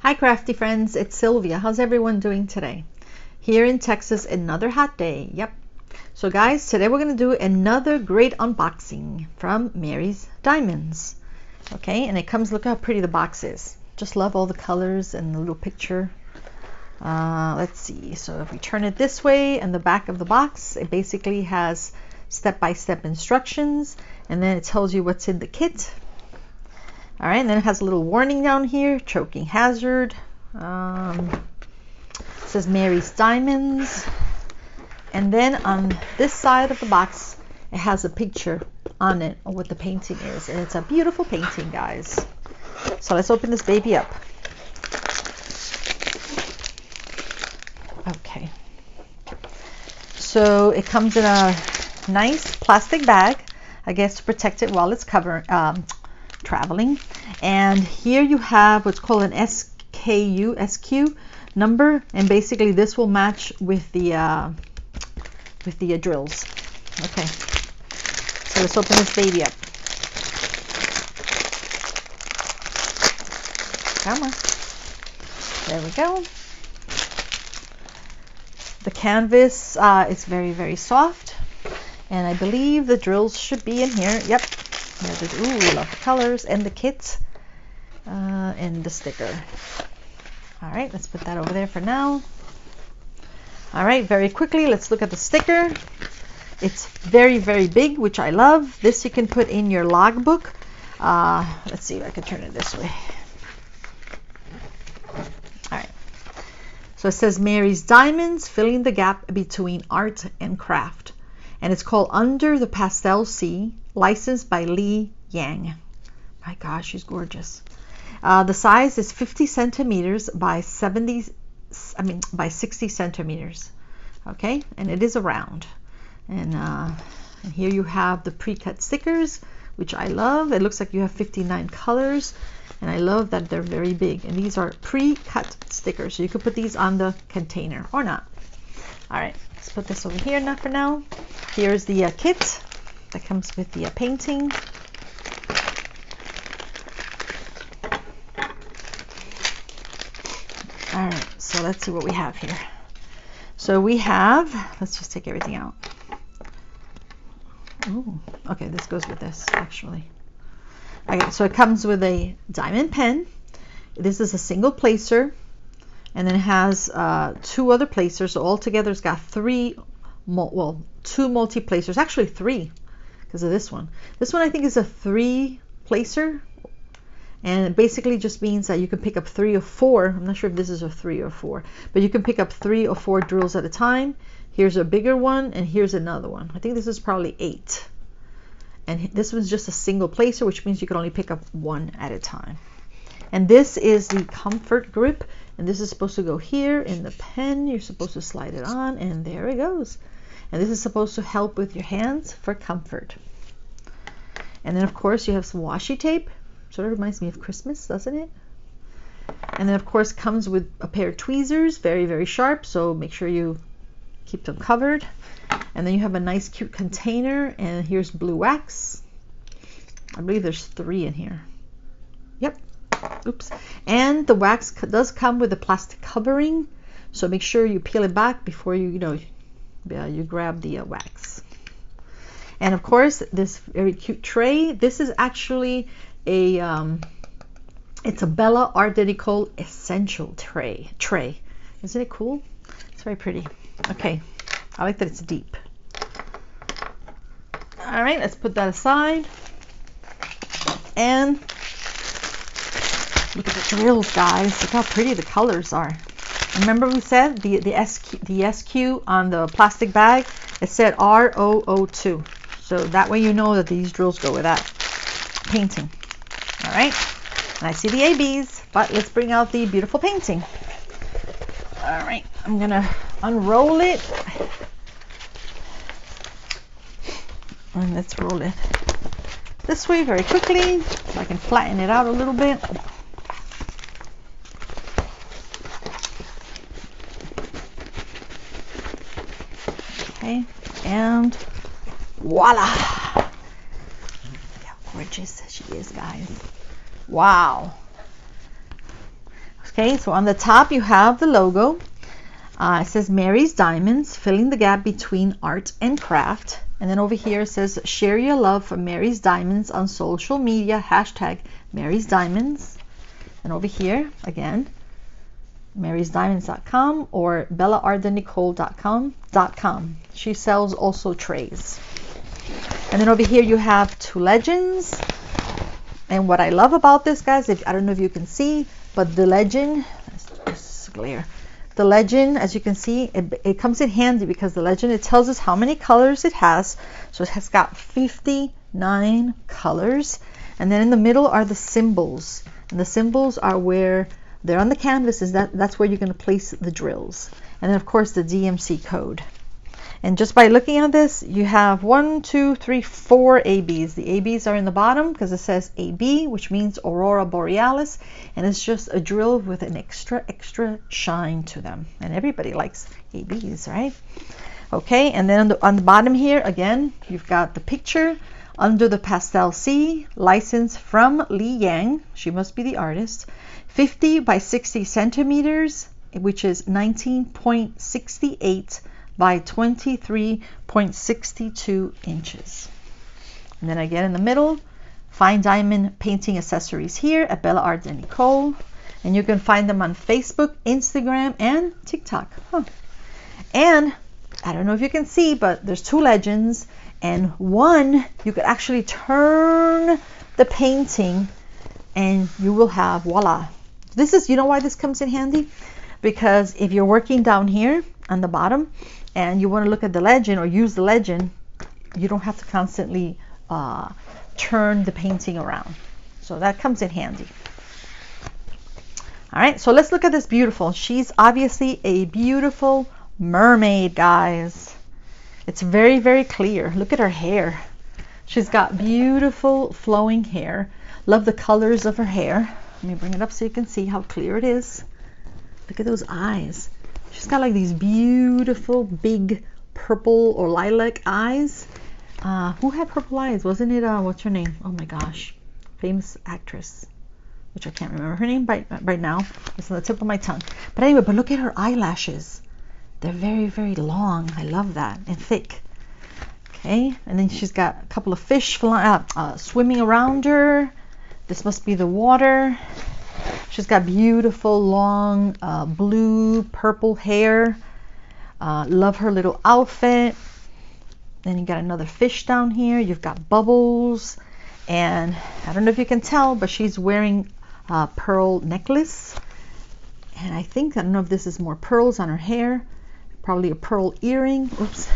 Hi Crafty Friends, it's Sylvia. How's everyone doing today? Here in Texas, another hot day. Yep. So guys, today we're going to do another great unboxing from Mary's Diamonds. Okay, and it comes, look how pretty the box is. Just love all the colors and the little picture. Let's see, so if we turn it this way, and the back of the box, it basically has step-by-step instructions, and then it tells you what's in the kit. All right, and then it has a little warning down here, choking hazard. It says Mary's Diamonds. And then on this side of the box, it has a picture on it of what the painting is. And it's a beautiful painting, guys. So let's open this baby up. Okay. So it comes in a nice plastic bag, I guess to protect it while it's traveling. And here you have what's called an SQ number, and basically this will match with the drills. Okay, so let's open this baby up. Come on, there we go. The canvas is very, very soft, and I believe the drills should be in here. Yep. Ooh, love the colors and the kit and the sticker. All right, let's put that over there for now. All right, very quickly, let's look at the sticker. It's very, very big, which I love. This you can put in your logbook. Let's see if I can turn it this way. All right. So it says Mary's Diamonds, filling the gap between art and craft. And it's called Under the Pastel Sea, licensed by Li Yang. My gosh, she's gorgeous. The size is 50 centimeters by 60 centimeters. Okay, and it is a round. And here you have the pre-cut stickers, which I love. It looks like you have 59 colors, and I love that they're very big. And these are pre-cut stickers, so you could put these on the container or not. All right, let's put this over here now for now. Here's the kit that comes with the painting. All right, so let's see what we have here. So we have, let's just take everything out. Ooh, okay, this goes with this actually. Okay, so it comes with a diamond pen. This is a single placer, and then it has two other placers. So altogether it's got two multi-placers, actually three because of this one. This one I think is a 3-placer, and it basically just means that you can pick up 3 or 4. I'm not sure if this is a 3 or 4, but you can pick up 3 or 4 drills at a time. Here's a bigger one, and here's another one. I think this is probably 8. And this one's just a single placer, which means you can only pick up 1 at a time. And this is the comfort grip, and this is supposed to go here in the pen. You're supposed to slide it on, and there it goes. And this is supposed to help with your hands for comfort. And then of course you have some washi tape. Sort of reminds me of Christmas, doesn't it? And then of course comes with a pair of tweezers, very, very sharp, so make sure you keep them covered. And then you have a nice cute container, and here's blue wax. I believe there's 3 in here. Yep. Oops. And the wax does come with a plastic covering, so make sure you peel it back before you grab the wax. And of course this very cute tray. This is actually it's a Bella Art Deco essential tray. Isn't it cool? It's very pretty. Okay, I like that it's deep. All right, let's put that aside. And look at the drills, guys. Look how pretty the colors are. Remember we said the SQ on the plastic bag, it said R002. So that way you know that these drills go with that painting. All right, and I see the ABs, but let's bring out the beautiful painting. All right, I'm gonna unroll it, and let's roll it this way very quickly so I can flatten it out a little bit. Okay, and voila! Look how gorgeous she is, guys. Wow. Okay, so on the top you have the logo. It says Mary's Diamonds, filling the gap between art and craft. And then over here it says share your love for Mary's Diamonds on social media, hashtag Mary's Diamonds. And over here again, marysdiamonds.com or bellaardennicole.com. She sells also trays. And then over here you have two legends. And what I love about this, guys, I don't know if you can see, but the legend, this glare. The legend, as you can see, it comes in handy because the legend, it tells us how many colors it has. So it has got 59 colors. And then in the middle are the symbols. And the symbols are where they're on the canvas. That's where you're going to place the drills. And then, of course, the DMC code. And just by looking at this, you have 1, 2, 3, 4 ABs. The ABs are in the bottom because it says AB, which means Aurora Borealis. And it's just a drill with an extra shine to them. And everybody likes ABs, right? Okay, and then on the bottom here, again, you've got the picture. Under the Pastel Sea, license from Li Yang. She must be the artist. 50 by 60 centimeters, which is 19.68 by 23.62 inches. And then again in the middle, fine diamond painting accessories here at Bella Art and Nicole. And you can find them on Facebook, Instagram, and TikTok. And I don't know if you can see, but there's two legends. And one, you could actually turn the painting and you will have, voila. This is, you know why this comes in handy? Because if you're working down here on the bottom and you want to look at the legend or use the legend, you don't have to constantly turn the painting around. So that comes in handy. All right, so let's look at this beautiful. She's obviously a beautiful mermaid, guys. It's very, very clear. Look at her hair. She's got beautiful flowing hair. Love the colors of her hair. Let me bring it up so you can see how clear it is. Look at those eyes. She's got like these beautiful big purple or lilac eyes. Who had purple eyes? Wasn't it, what's her name? Oh my gosh. Famous actress, which I can't remember her name right now. It's on the tip of my tongue. But anyway, but look at her eyelashes. They're very, very long. I love that. And thick. Okay. And then she's got a couple of fish swimming around her. This must be the water. She's got beautiful, long, blue, purple hair. Love her little outfit. Then you got another fish down here. You've got bubbles. And I don't know if you can tell, but she's wearing a pearl necklace. And I don't know if this is more pearls on her hair. Probably a pearl earring. Oops.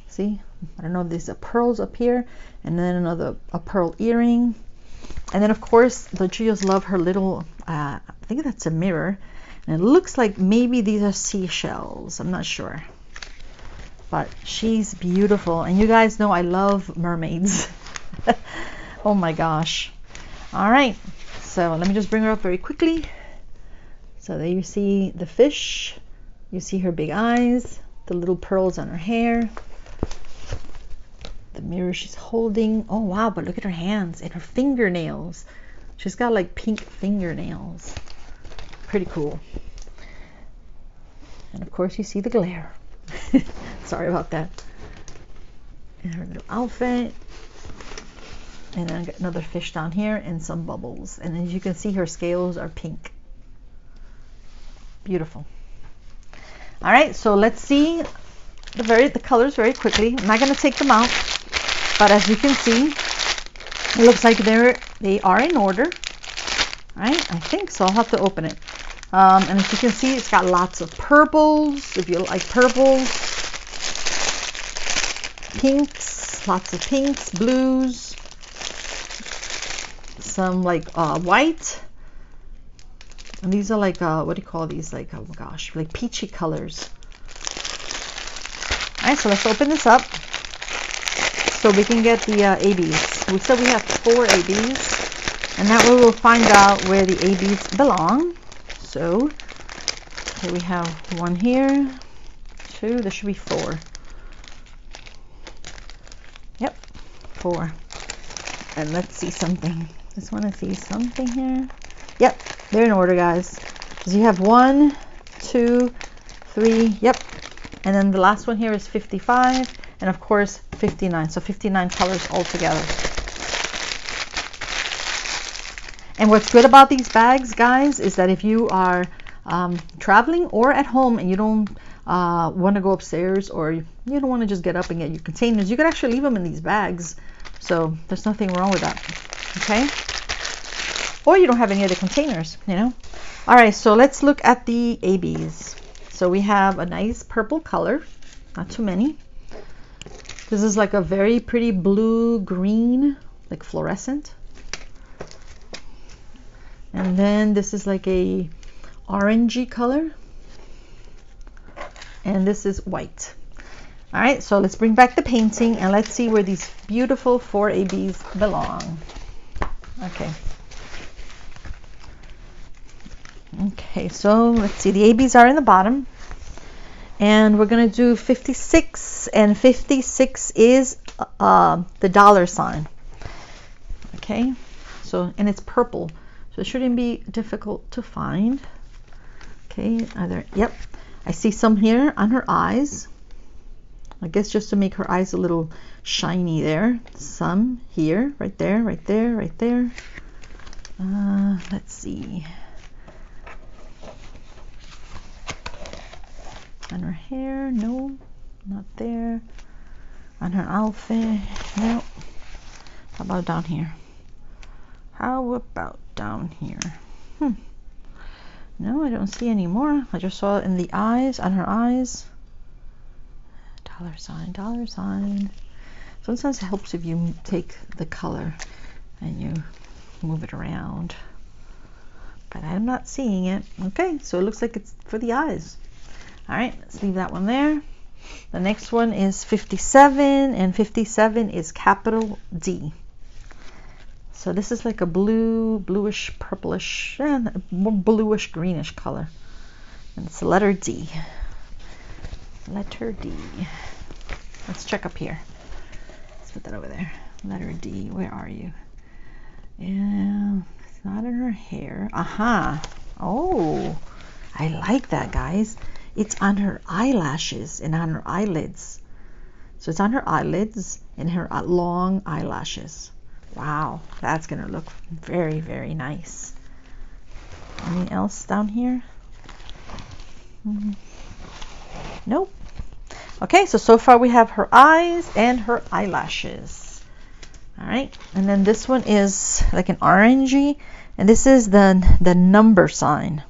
See? I don't know if there's pearls up here. And then a pearl earring. And then, of course, don't you just love her little, I think that's a mirror. And it looks like maybe these are seashells. I'm not sure. But she's beautiful. And you guys know I love mermaids. Oh my gosh. All right. So let me just bring her up very quickly. So there you see the fish. You see her big eyes, the little pearls on her hair, the mirror she's holding. Oh wow, but look at her hands and her fingernails. She's got like pink fingernails. Pretty cool. And of course you see the glare. Sorry about that. And her little outfit. And then I got another fish down here and some bubbles. And as you can see, her scales are pink. Beautiful. All right, so let's see the colors very quickly. I'm not going to take them out, but as you can see, it looks like they are in order. All right, I think so. I'll have to open it. And as you can see, it's got lots of purples. If you like purples, pinks, lots of pinks, blues, some like white. And these are like, what do you call these? Like, oh my gosh, like peachy colors. All right, so let's open this up so we can get the ABs. We said we have 4 ABs, and that way we'll find out where the ABs belong. So, here we have 1 here, 2, there should be 4. Yep, 4. And let's see something. Just want to see something here. Yep, They're in order, guys. So you have 1, 2, 3, yep. And then the last one here is 55, and of course 59. So 59 colors altogether. And what's good about these bags, guys, is that if you are traveling or at home and you don't want to go upstairs, or you don't want to just get up and get your containers, you can actually leave them in these bags. So there's nothing wrong with that. Okay? Or you don't have any other containers, you know? All right, so let's look at the ABs. So we have a nice purple color, not too many. This is like a very pretty blue green, like fluorescent. And then this is like a orangey color. And this is white. All right, so let's bring back the painting and let's see where these beautiful 4 ABs belong. Okay. Okay, so let's see. The ABs are in the bottom. And we're going to do 56. And 56 is the dollar sign. Okay. So, and it's purple. So it shouldn't be difficult to find. Okay. Yep. I see some here on her eyes. I guess just to make her eyes a little shiny there. Some here. Right there. Right there. Right there. Let's see. On her hair, no, not there. On her outfit, no. How about down here? How about down here? No, I don't see any more. I just saw it in the eyes, on her eyes. Dollar sign, dollar sign. Sometimes it helps if you take the color and you move it around. But I'm not seeing it. Okay, so it looks like it's for the eyes. All right, let's leave that one there. The next one is 57, and 57 is capital D. So this is like a bluish, purplish, more bluish, greenish color. And it's the letter D. Letter D. Let's check up here. Let's put that over there. Letter D, where are you? Yeah, it's not in her hair. Aha. Oh, I like that, guys. It's on her eyelashes and on her eyelids. So it's on her eyelids and her long eyelashes. Wow, that's going to look very, very nice. Anything else down here? Nope. Okay, so far we have her eyes and her eyelashes. All right, and then this one is like an orangey, and this is the number sign.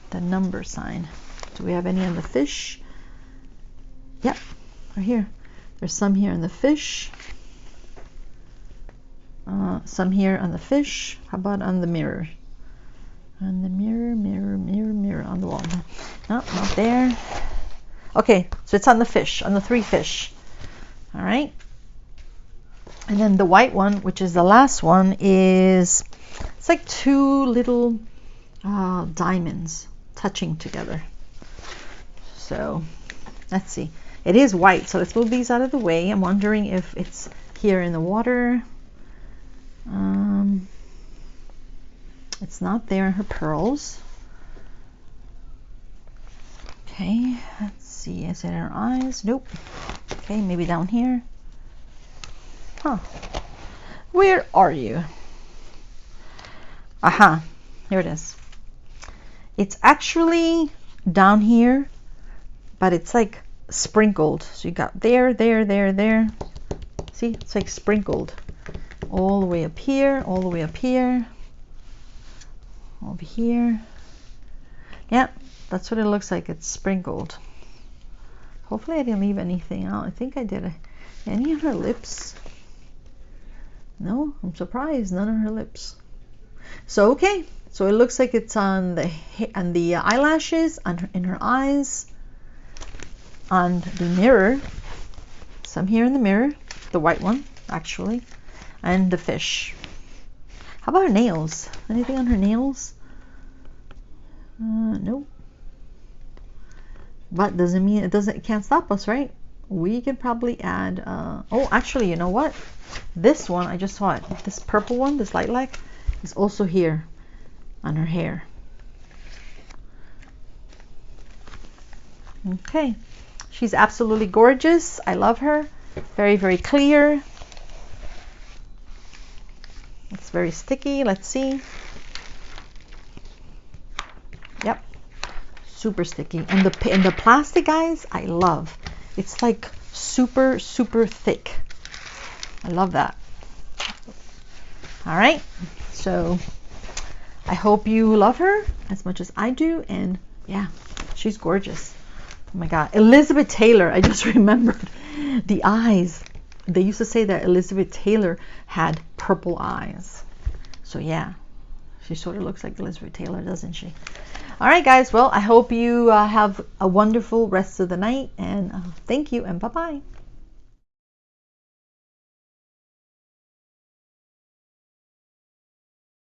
The number sign. Do we have any on the fish? Yep, right here. There's some here on the fish. Some here on the fish. How about on the mirror? On the mirror, mirror, mirror, mirror on the wall. No, not there. Okay, so it's on the fish, on the 3 fish. All right. And then the white one, which is the last one, is it's like 2 little diamonds touching together. So let's see. It is white, so let's move these out of the way. I'm wondering if it's here in the water. It's not there in her pearls. Okay, let's see. Is it in her eyes? Nope. Okay, maybe down here. Huh. Where are you? Aha, here it is. It's actually down here, but it's like sprinkled. So you got there, there, there, there. See, it's like sprinkled. All the way up here, all the way up here. Over here. Yeah, that's what it looks like. It's sprinkled. Hopefully I didn't leave anything out. I think I did. Any on her lips? No, I'm surprised. None on her lips. So okay, so it looks like it's on the eyelashes, in her eyes, on the mirror. Some here in the mirror, the white one actually, and the fish. How about her nails? Anything on her nails? Nope. But doesn't mean it can't stop us, right? We could probably add. Oh, actually, you know what? This one I just saw it. This purple one, this lilac, is also here. on her hair. Okay, she's absolutely gorgeous. I love her. Very, very clear. It's very sticky. Let's see. Yep, super sticky. And the plastic, guys, I love. It's like super, super thick. I love that. All right, so I hope you love her as much as I do. And yeah, she's gorgeous. Oh my God, Elizabeth Taylor. I just remembered the eyes. They used to say that Elizabeth Taylor had purple eyes. So yeah, she sort of looks like Elizabeth Taylor, doesn't she? All right, guys. Well, I hope you have a wonderful rest of the night. And thank you and bye-bye.